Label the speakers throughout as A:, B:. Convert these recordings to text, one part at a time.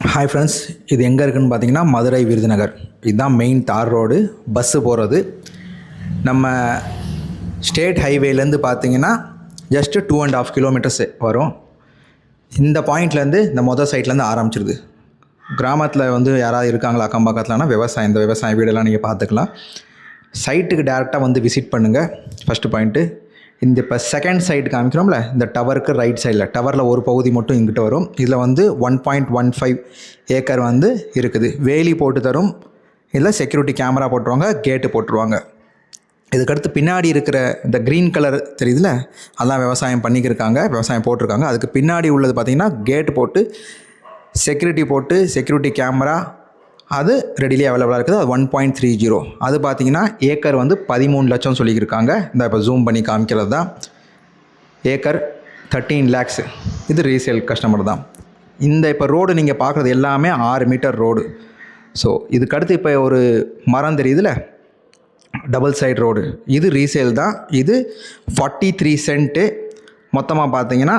A: Hi friends, இது எங்கே இருக்குதுன்னு பார்த்தீங்கன்னா மதுரை விருதுநகர். இதுதான் மெயின் தார் ரோடு, பஸ்ஸு போகிறது. நம்ம ஸ்டேட் ஹைவேலேருந்து பார்த்தீங்கன்னா ஜஸ்ட்டு 2.5 கிலோமீட்டர்ஸ் வரும். இந்த பாயிண்ட்லேருந்து இந்த மொதல் சைட்லேருந்து ஆரம்பிச்சிருது. கிராமத்தில் யாராவது இருக்காங்களா அக்கம் பக்கத்துலனா விவசாயம், இந்த விவசாய வீடெல்லாம் நீங்கள் பார்த்துக்கலாம். சைட்டுக்கு டேரெக்டாக விசிட் பண்ணுங்கள். ஃபஸ்ட்டு பாயிண்ட்டு இந்த இப்போ செகண்ட் சைடு காமிக்கிறோம்ல, இந்த டவருக்கு ரைட் சைடில் டவரில் ஒரு பகுதி மட்டும் இங்கிட்ட வரும். இதில் 1.15 ஏக்கர் இருக்குது. வேலி போட்டு தரும். இதில் செக்யூரிட்டி கேமரா போட்டுருவாங்க, கேட்டு போட்டுருவாங்க. இதுக்கடுத்து பின்னாடி இருக்கிற இந்த க்ரீன் கலர் தெரியுதுல, அதெல்லாம் விவசாயம் பண்ணிக்கிருக்காங்க, விவசாயம் போட்டிருக்காங்க. அதுக்கு பின்னாடி உள்ளது பார்த்திங்கன்னா கேட்டு போட்டு செக்யூரிட்டி கேமரா அது ரெடிலி அவைலபிளாக இருக்குது. அது 1.30. அது பார்த்திங்கன்னா ஏக்கர் 13 லட்சம் சொல்லியிருக்காங்க. இந்த இப்போ ஜூம் பண்ணி காமிக்கிறது தான். Acre 13 lakhs. இது ரீசேல் கஸ்டமர் தான். இந்த இப்போ ரோடு நீங்கள் பார்க்குறது எல்லாமே 6 மீட்டர் ரோடு. ஸோ இதுக்கடுத்து இப்போ ஒரு மரம் தெரியுதுல, டபுள் சைடு ரோடு, இது ரீசேல் தான். இது 43 சென்ட்டு. மொத்தமாக பார்த்தீங்கன்னா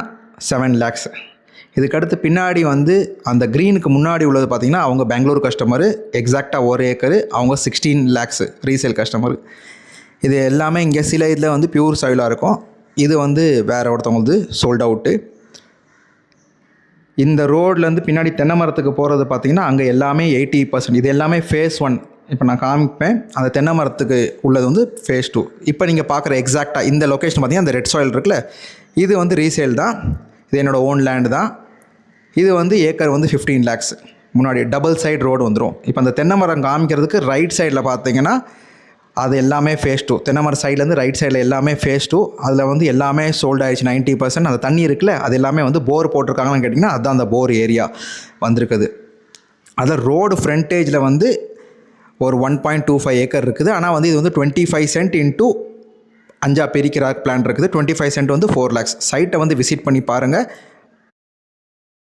A: 7 lakhs. இதுக்கடுத்து பின்னாடி அந்த க்ரீனுக்கு முன்னாடி உள்ளது பார்த்திங்கன்னா அவங்க பெங்களூர் கஸ்டமரு. எக்ஸாக்டாக 1 ஏக்கரு, அவங்க 16 lakhs ரீசேல் கஸ்டமரு. இது எல்லாமே இங்கே சில இதில் பியூர் சாயிலாக இருக்கும். இது வேறு ஒருத்தவங்களுக்கு சோல்ட் அவுட்டு. இந்த ரோட்லேருந்து பின்னாடி தென்னை மரத்துக்கு போகிறது பார்த்திங்கன்னா அங்கே எல்லாமே 80%. இது எல்லாமே ஃபேஸ் 1. இப்போ நான் காமிப்பேன். அந்த தென்னை மரத்துக்கு உள்ளது ஃபேஸ் 2. இப்போ நீங்கள் பார்க்குற எக்ஸாக்டாக இந்த லொக்கேஷன் பார்த்திங்கன்னா அந்த ரெட் சாயில் இருக்குல்ல, இது ரீசேல் தான். இது என்னோடய ஓன் லேண்டு தான். இது ஏக்கர் 15 lakhs. முன்னாடி டபுள் சைடு ரோடு வந்துடும். இப்போ அந்த தென்னை மரம் காமிக்கிறதுக்கு ரைட் சைடில் பார்த்தீங்கன்னா அது எல்லாமே ஃபேஸ் 2. தென்னை மரம் சைட்லேருந்து ரைட் சைடில் எல்லாமே ஃபேஸ் 2. அதில் எல்லாமே சோல்ட் ஆகிடுச்சு 90%. அந்த தண்ணி இருக்குல்ல, அது எல்லாமே போர் போட்டிருக்காங்கன்னு கேட்டிங்கன்னா அதுதான் அந்த போர் ஏரியா வந்திருக்குது. அதில் ரோடு ஃப்ரண்டேஜில் ஒரு 1.25 ஏக்கர் இருக்குது. ஆனால் இது 25 சென்ட் இன்ட்டு 5 பிரிக்கிற பிளான் இருக்குது. 25 சென்ட் 4 lakhs. சைட்டை விசிட் பண்ணி பாருங்கள்.